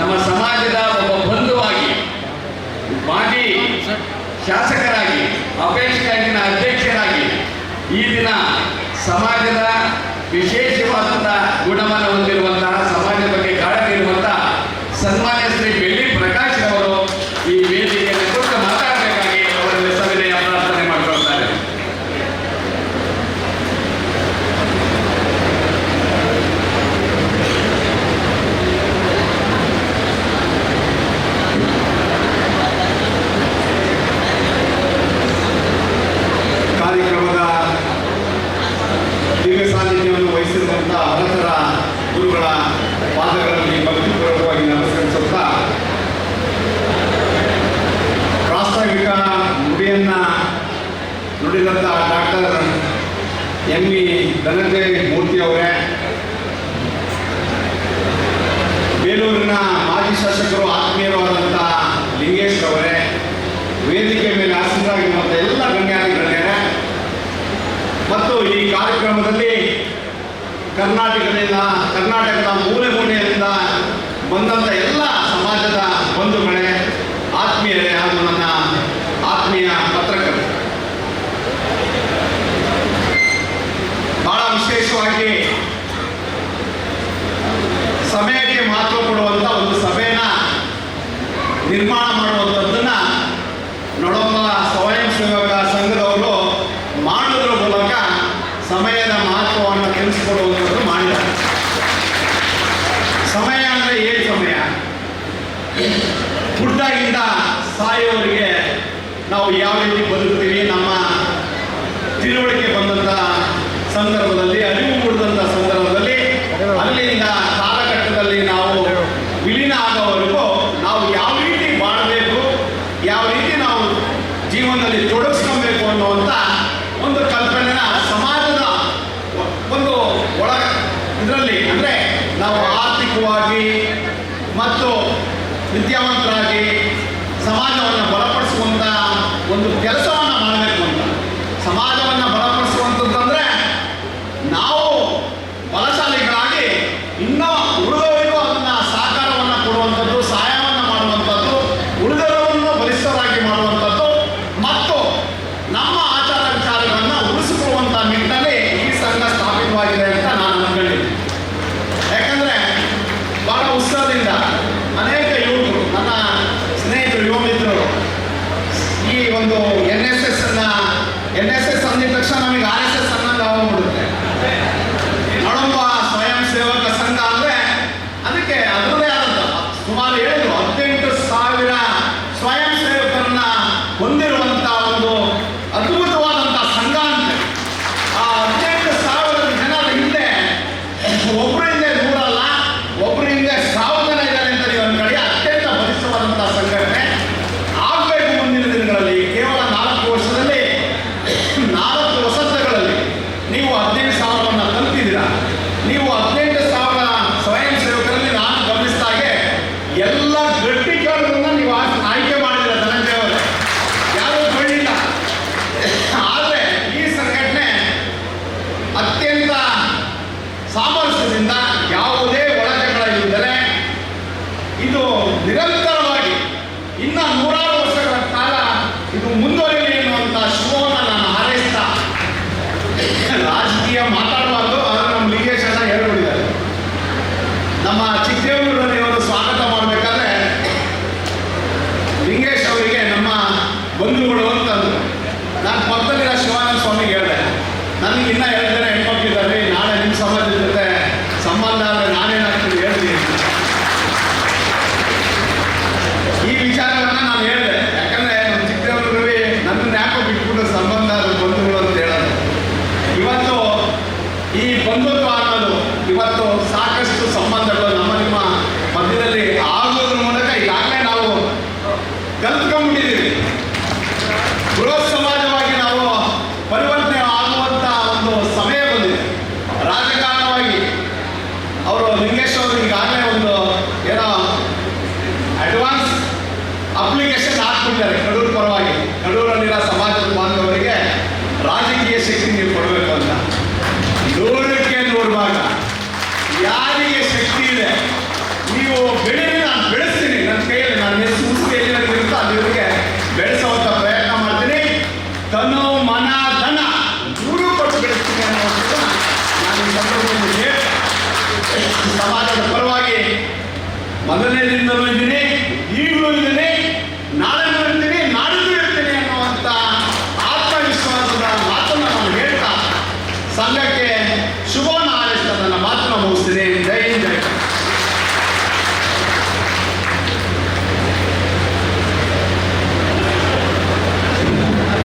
ನಮ್ಮ ಸಮಾಜದ ಒಬ್ಬ ಬಂಧುವಾಗಿ, ಮಾಜಿ ಶಾಸಕರಾಗಿ, ಅಪೇಕ್ಷ ಬ್ಯಾಂಕಿನ ಅಧ್ಯಕ್ಷರಾಗಿ ಈ ದಿನ ಸಮಾಜದ ವಿಶೇಷವಾದಂಥ ಗುಣಮಾನ ಹೊಂದಿರುವಂತಹ, ಸಮಾಜದ ಬಗ್ಗೆ ಕಾಳಜಿ ಇರುವಂತಹ ಸನ್ಮಾನ್ಯ ಶ್ರೀ ಬೆಳ್ಳಿ ಪ್ರಕಾಶ್ ಅವರು ಈ ವೇದಿಕೆಯನ್ನು ಕುರಿತು ಮಾತಾಡಬೇಕಾಗಿ ಅವರಲ್ಲಿ ಸವಿನಯ ಪ್ರಾರ್ಥನೆ ಮಾಡಿಕೊಳ್ತಾರೆ. ಕಾರ್ಯಕ್ರಮದ ದಿವ್ಯ ಸಾನ್ನಿಧ್ಯವನ್ನು ವಹಿಸಿರುವಂಥ ಅನಂತರ ಗುರುಗಳ ಪಾದಗಳಲ್ಲಿ ಭಕ್ತಿಪೂರ್ವಕವಾಗಿ ನಮಸ್ಕರಿಸುತ್ತಾ ಪ್ರಾಸ್ತಾವಿಕ ನುಡಿಯನ್ನ ನುಡಿದಂಥ ಡಾಕ್ಟರ್ ಎಂ.ವಿ. ಧನಂಜಯ ಮೂರ್ತಿ ಅವರೇ, ಬೇಲೂರಿನ ಮಾಜಿ ಶಾಸಕರು ಆತ್ಮೀಯರಾದಂಥ ಲಿಂಗೇಶ್ ಅವರೇ, ವೇದಿಕೆ ಮೇಲೆ ಆಸೀನರಾಗಿರುವಂಥ ಎಲ್ಲ ಗಣ್ಯರೇ ಮತ್ತು ಈ ಕಾರ್ಯಕ್ರಮದಲ್ಲಿ ಕರ್ನಾಟಕದ ಮೂಲೆ ಮೂಲೆಯಿಂದ ಬಂದಂಥ ಎಲ್ಲ ಸಮಾಜದ ಬಂಧುಗಳೇ, ಆತ್ಮೀಯರೇ ಹಾಗೂ ನನ್ನ ಆತ್ಮೀಯ ಪತ್ರಕರ್ತರು, ಬಹಳ ವಿಶೇಷವಾಗಿ ಸಮಯಕ್ಕೆ ಮಹತ್ವ ಕೊಡುವಂಥ ಒಂದು ಸಭೆಯನ್ನ ನಿರ್ಮಾಣ ಮಾಡುವಂಥದ್ದನ್ನ ನೊಳಂಬ ಸ್ವಯಂ ಸೇವಕ ಸಂಘದವರು ಮಾಡೋದ್ರ ಮೂಲಕ ಸಮಯದ ಮಹತ್ವವನ್ನು ತಿಳಿಸಿಕೊಡುವಂಥದ್ದು ಮಾಡಿದ್ದಾರೆ. ಸಮಯ ಅಂದರೆ ಏನು? ಸಮಯ ಹುಟ್ಟಾಗಿಂದ ಸಾಯೋವರಿಗೆ ನಾವು ಯಾವ ರೀತಿ ಬದುಕ್ತೀವಿ, ನಮ್ಮ ತಿಳುವಳಿಕೆ ಬಂದಂಥ ಸಂದರ್ಭದಲ್ಲಿ, ಅರಿವು ಮೂಡಿದಂಥ ಸಂದರ್ಭದಲ್ಲಿ, ಅಲ್ಲಿಂದ ಕಾಲಘಟ್ಟದಲ್ಲಿ ನಾವು ವಿಲೀನ ಆಗೋವರೆಗೂ ನಾವು ಯಾವ ರೀತಿ ಬಾಳಬೇಕು, ಯಾವ ರೀತಿ ನಾವು ಜೀವನದಲ್ಲಿ ತೊಡಗಿಸ್ಕೊಬೇಕು ಅನ್ನುವಂಥ ಒಂದು ಕಲ್ಪನೆನ ಸಮಾಜದ ಒಂದು ಇದರಲ್ಲಿ, ಅಂದರೆ ನಾವು ಆರ್ಥಿಕವಾಗಿ ಮತ್ತು ವಿದ್ಯಾವಂತರಾಗಿ ಸಮಾಜವನ್ನು ಬಲಪಡಿಸುವಂಥ ಒಂದು ಕೆಲಸವನ್ನು ಮಾಡಬೇಕು ಅಂತ. ಸಮಾಜವನ್ನು ಬಲಪಡಿಸುವಂಥದ್ದಂದರೆ ನಾವು ಬಲಶಾಲಿಗಳಾಗಿ ಇನ್ನೂ ಉಳಿದವರಿಗೂ ಅದನ್ನು ಸಹಕಾರವನ್ನು ಕೊಡುವಂಥದ್ದು, ಸಹಾಯವನ್ನು ಮಾಡುವಂಥದ್ದು, ಉಳಿದವರನ್ನು ಬಲಿಷ್ಠರಾಗಿ ಮಾಡುವಂಥದ್ದು ಮತ್ತು ನಮ್ಮ ಆಚಾರ ವಿಚಾರಗಳನ್ನು ಉಳಿಸಿಕೊಳ್ಳುವಂಥ ನಿಟ್ಟಿನಲ್ಲಿ ಈ ಸಂಘ ಸ್ಥಾಪಿತವಾಗಿದೆ ಅಂತ ನಾನು ಅಂದ್ಕೊಂಡಿದ್ದೀನಿ. ಯಾಕಂದರೆ ಬಹಳ ಉತ್ಸಾಹದಿಂದ ಅನೇಕ ಯುವಕರು, ನನ್ನ ಸ್ನೇಹಿತರು, ಯುವ ಮಿತ್ರರು ಈ ಒಂದು ಎನ್ ಎಸ್ ಎಸ್ ಅಂದಿದ ತಕ್ಷಣ ನಮಗೆ RSS ಅನ್ನೋದು ಆಗೋಗ್ಬಿಡುತ್ತೆ. ನೊಳಂಬ ಸ್ವಯಂ ಸೇವಕ ಸಂಘ ಅಂದರೆ ಅದಕ್ಕೆ ಅದರದೇ ಆದಂಥ ಸುಮಾರು 18,000 ಸ್ವಯಂ ಸೇವಕರನ್ನ ಹೊಂದಿರುವಂಥ ಒಂದು ಅದ್ಭುತವಾದಂಥ ಸಂಘ ಅಂತೆ. ಆ 18,000 ಜನರ ಹಿಂದೆ ಒಬ್ಬರಿಂದ 100 ಅಲ್ಲ, ಒಬ್ಬರಿಂದ 1000 ಜನ ಇದ್ದಾರೆ ಅಂತ ನೀವು ಅಂದ್ಕೊಳ್ಳಿ. ಅತ್ಯಂತ ಬಲಿಷ್ಠವಾದಂಥ ಸಂಘಟನೆ ಆಗಬೇಕು ಮುಂದಿನ ದಿನಗಳಲ್ಲಿ. ಕೇವಲ 4 ವರ್ಷದಲ್ಲಿ 4 ವಸಂತಗಳಲ್ಲಿ ನೀವು 15,000 ತಲುಪಿದ್ದೀರಾ. ನೀವು 18,000 ಸ್ವಯಂ ಸೇವಕರಲ್ಲಿ ನಾನು ಗಮನಿಸಿದಾಗೆ ಎಲ್ಲ ಗಟ್ಟಿಗಳನ್ನು ನೀವು ಆಯ್ಕೆ ಮಾಡಿದ್ದೀರ ಧನಂಜಯ ಅವರೇ, ಯಾರೂ ಬಿಡಲಿಲ್ಲ. ಆದರೆ ಈ ಸಂಘಟನೆ ಅತ್ಯಂತ ಸಾಮರಸ್ಯದಿಂದ, ಯಾವುದೇ ಒಳಜಗಳಿಲ್ಲದೆ ಇದು ನಿರಂತರವಾಗಿ ಇನ್ನು 100 ವರ್ಷಗಳ ಕಾಲ ಇದು ಮುಂದುವರಿಯಲಿ ಎನ್ನುವಂಥ ಶುಭವನ್ನು ನಾನು ಹಾರೈಸ್ತಾ, ರಾಜಕೀಯ ಮಾತಾಡಬಾರ್ದು, ಆದರೆ ನಮ್ಮ ಲಿಂಗೇಶ್ ಅಣ್ಣ ಹೇಳ್ಬಿಟ್ಟಿದ್ದಾರೆ. ನಮ್ಮ ಚಿಕ್ಕದೇವರಲ್ಲಿ ಅವರು ಸ್ವಾಗತ ಮಾಡಬೇಕಾದ್ರೆ ಲಿಂಗೇಶ್ ಅವರಿಗೆ ನಮ್ಮ ಬಂಧುಗಳು ಅಂತಂದ್ರು. ನಾನು ಪಕ್ಕದಲ್ಲಿರೋ ಶಿವಾನಂದ ಸ್ವಾಮಿಗೆ ಹೇಳಿದೆ, ನನಗೆ ಇನ್ನೂ 2 ಜನ ಹೆಣ್ಮಕ್ಳಿದ್ದಾರೆ, ನಾಳೆ ನಿಮ್ಮ ಸಮಾಜದ ಜೊತೆ ಸಂಬಂಧ ಆದರೆ ನಾನೇನಾಗ್ತೀನಿ ಹೇಳ್ತೀನಿ. ಈ ವಿಚಾರವನ್ನು ನಾನು ಹೇಳಿದೆ. ಯಾಕಂದರೆ ನಮ್ಮ ಚಿಕ್ಕದೇವರಲ್ಲಿ ನನ್ನನ್ನು ಯಾಕೋ ಬಿಟ್ಬಿಟ್ಟು ಸಂಬಂಧ ಬಂಧುಗಳು ಅಂತ ಹೇಳೋದು. ಇವತ್ತು ಈ ಬಂಧುತ್ವ ಅನ್ನೋದು ಇವತ್ತು ಸಾಕಷ್ಟು ಸಂಬಂಧಗಳು ನಮ್ಮ ನಿಮ್ಮ ಮಧ್ಯದಲ್ಲಿ ಆಗೋದ್ರ ಮೂಲಕ ಈಗಾಗಲೇ ನಾವು ಕಲ್ತ್ಕೊಂಡ್ಬಿಟ್ಟಿದ್ದೀವಿ. ಬೃಹತ್ ಸಮಾಜವಾಗಿ ನಾವು ಪರಿವರ್ತನೆ ಆಗುವಂಥ ಒಂದು ಸಮಯ ಬಂದಿದೆ. ರಾಜಕಾರಣವಾಗಿ ಅವರು ಲಿಂಗೇಶ್ ಅವರು ಈಗಾಗಲೇ ಒಂದು ಏನೋ ಅಡ್ವಾನ್ಸ್ ಅಪ್ಲಿಕೇಶನ್ ಹಾಕ್ಬಿಟ್ಟಿದ್ದಾರೆ ಕಡೂರು ಪರವಾಗಿ. ಕಡೂರಲ್ಲಿರೋ ಸಮಾಜದ ಬಾಂಧವರಿಗೆ ರಾಜಕೀಯ ಶಕ್ತಿ ನೀವು ಕೊಡಬೇಕು ಅಂತ. 100ಕ್ಕೆ 100 ಭಾಗ ಯಾರಿಗೆ ಶಕ್ತಿ ಇದೆ ನೀವು ಬೆಳೀರಿ, ನಾನು ಬೆಳೆಸುವಂತ ಪ್ರಯತ್ನ ಮಾಡ್ತೀನಿ. ತನು ಮನ ಧನ ಮೂರು ಕೊಟ್ಟು ಬೆಳೆಸ್ತೀನಿ ಅನ್ನೋದನ್ನ ನಾನು ಈ ಸಂದರ್ಭದಲ್ಲಿ ಹೇಳ್ತೀನಿ. ಸಮಾಜದ ಪರವಾಗಿ ಮೊದಲನೇ ದಿನದಲ್ಲೂ ಇದ್ದೀನಿ, ಈಗಲೂ ಇದ್ದೀನಿ, ನಾಳೆ